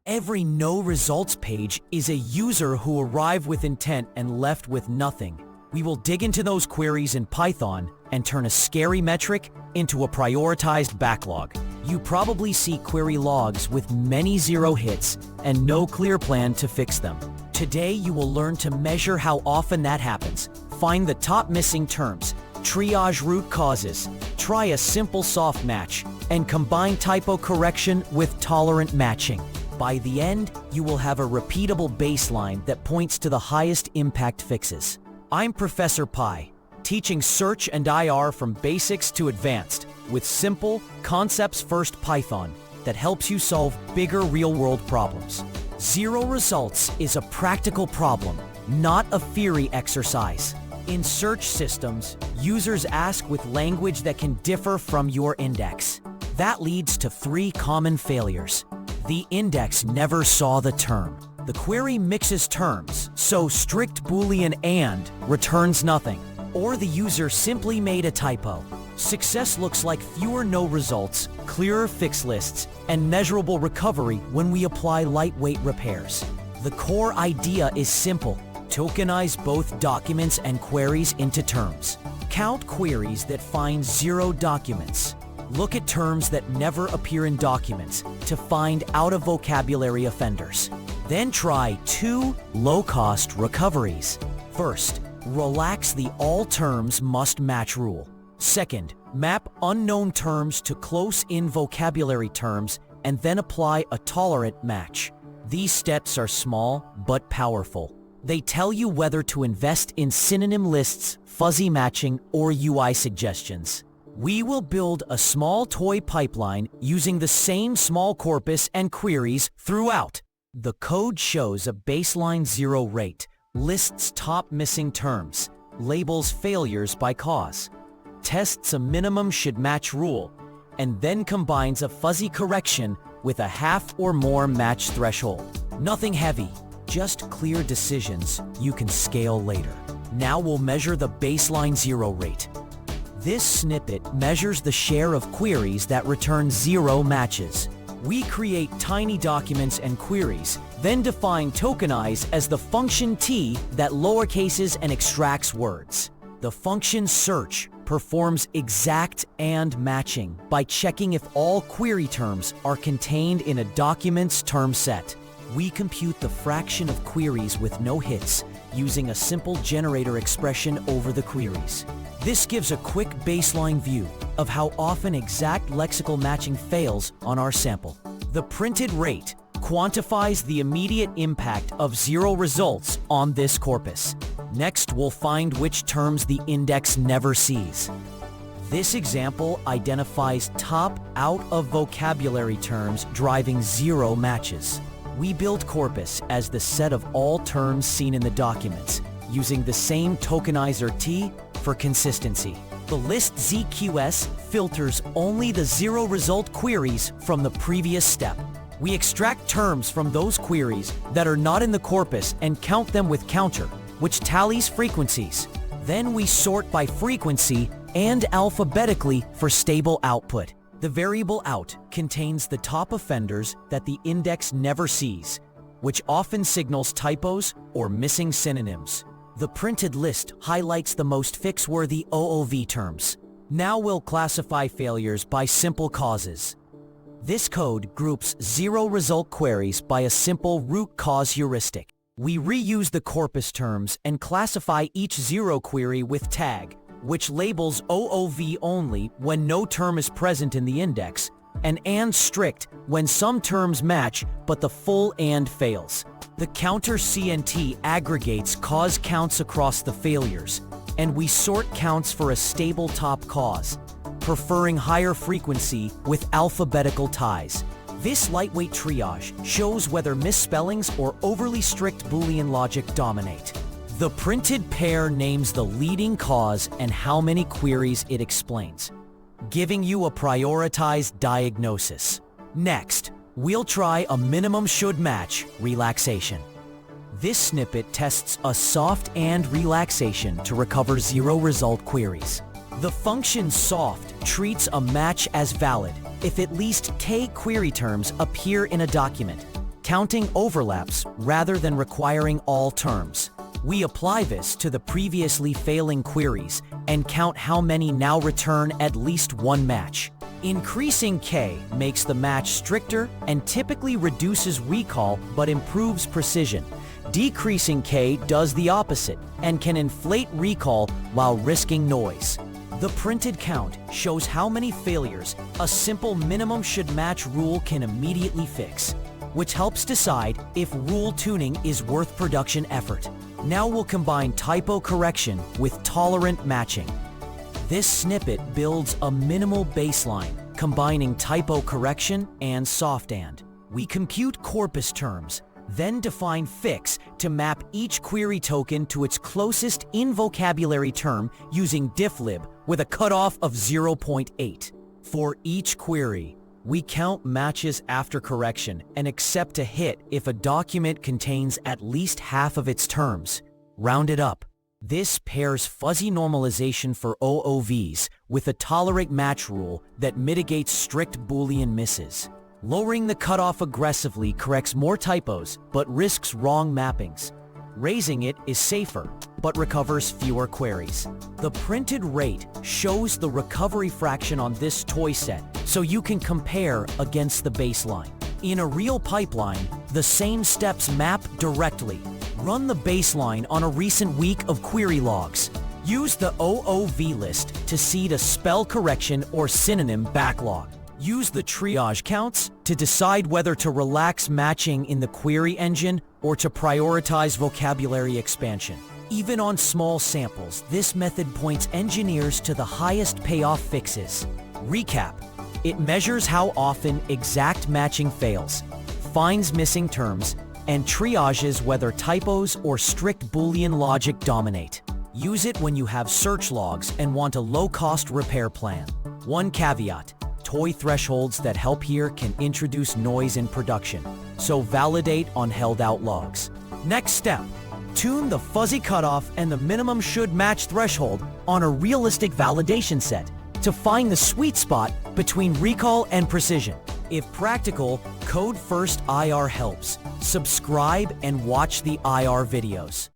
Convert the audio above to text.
Every no results page is a user who arrived with intent and left with nothing. We will dig into those queries in Python and turn a scary metric into a prioritized backlog. You probably see query logs with many zero hits and no clear plan to fix them. Today, you will learn to measure how often that happens, find the top missing terms, triage root causes, try a simple soft match, and combine typo correction with tolerant matching. By the end, you will have a repeatable baseline that points to the highest impact fixes. I'm Professor Pi, teaching search and IR from basics to advanced, with simple, concepts-first Python that helps you solve bigger real-world problems. Zero results is a practical problem, not a theory exercise. In search systems, users ask with language that can differ from your index. That leads to 3 common failures. The index never saw the term. The query mixes terms, so strict Boolean AND returns nothing. Or the user simply made a typo. Success looks like fewer no results, clearer fix lists, and measurable recovery when we apply lightweight repairs. The core idea is simple. Tokenize both documents and queries into terms. Count queries that find 0 documents. Look at terms that never appear in documents to find out-of-vocabulary offenders. Then try 2 low-cost recoveries. First, relax the all terms must match rule. Second, map unknown terms to close-in vocabulary terms and then apply a tolerant match. These steps are small but powerful. They tell you whether to invest in synonym lists, fuzzy matching, or UI suggestions. We will build a small toy pipeline using the same small corpus and queries throughout. The code shows a baseline 0 rate, lists top missing terms, labels failures by cause, tests a minimum should match rule, and then combines a fuzzy correction with a half or more match threshold. Nothing heavy, just clear decisions you can scale later. Now we'll measure the baseline 0 rate. This snippet measures the share of queries that return 0 matches. We create tiny documents and queries, then define tokenize as the function T that lowercases and extracts words. The function search performs exact and matching by checking if all query terms are contained in a document's term set. We compute the fraction of queries with no hits using a simple generator expression over the queries. This gives a quick baseline view of how often exact lexical matching fails on our sample. The printed rate quantifies the immediate impact of 0 results on this corpus. Next, we'll find which terms the index never sees. This example identifies top out-of-vocabulary terms driving 0 matches. We build corpus as the set of all terms seen in the documents, using the same tokenizer T for consistency. The list ZQS filters only the 0 result queries from the previous step. We extract terms from those queries that are not in the corpus and count them with counter, which tallies frequencies. Then we sort by frequency and alphabetically for stable output. The variable out contains the top offenders that the index never sees, which often signals typos or missing synonyms. The printed list highlights the most fix-worthy OOV terms. Now we'll classify failures by simple causes. This code groups 0 result queries by a simple root cause heuristic. We reuse the corpus terms and classify each 0 query with tag, which labels OOV only when no term is present in the index, and strict when some terms match but the full AND fails. The counter CNT aggregates cause counts across the failures, and we sort counts for a stable top cause, preferring higher frequency with alphabetical ties. This lightweight triage shows whether misspellings or overly strict Boolean logic dominate. The printed pair names the leading cause and how many queries it explains, giving you a prioritized diagnosis. Next, we'll try a minimum should match relaxation. This snippet tests a soft and relaxation to recover 0 result queries. The function soft treats a match as valid if at least T query terms appear in a document. counting overlaps rather than requiring all terms. We apply this to the previously failing queries and count how many now return at least one match. Increasing K makes the match stricter and typically reduces recall but improves precision. Decreasing K does the opposite and can inflate recall while risking noise. The printed count shows how many failures a simple minimum should match rule can immediately fix, which helps decide if rule tuning is worth production effort. Now we'll combine typo correction with tolerant matching. This snippet builds a minimal baseline, combining typo correction and soft and. We compute corpus terms, then define fix to map each query token to its closest in-vocabulary term using difflib with a cutoff of 0.8. For each query, we count matches after correction and accept a hit if a document contains at least half of its terms. Round it up. This pairs fuzzy normalization for OOVs with a tolerate match rule that mitigates strict Boolean misses. Lowering the cutoff aggressively corrects more typos but risks wrong mappings. Raising it is safer but recovers fewer queries. The printed rate shows the recovery fraction on this toy set so you can compare against the baseline. In a real pipeline, the same steps map directly. Run the baseline on a recent week of query logs. Use the OOV list to seed a spell correction or synonym backlog. Use the triage counts to decide whether to relax matching in the query engine or to prioritize vocabulary expansion. Even on small samples, this method points engineers to the highest payoff fixes. Recap: it measures how often exact matching fails, finds missing terms, and triages whether typos or strict Boolean logic dominate. Use it when you have search logs and want a low-cost repair plan. One caveat: toy thresholds that help here can introduce noise in production, so validate on held-out logs. Next step: tune the fuzzy cutoff and the minimum should match threshold on a realistic validation set to find the sweet spot between recall and precision. If practical, code first IR helps. Subscribe and watch the IR videos.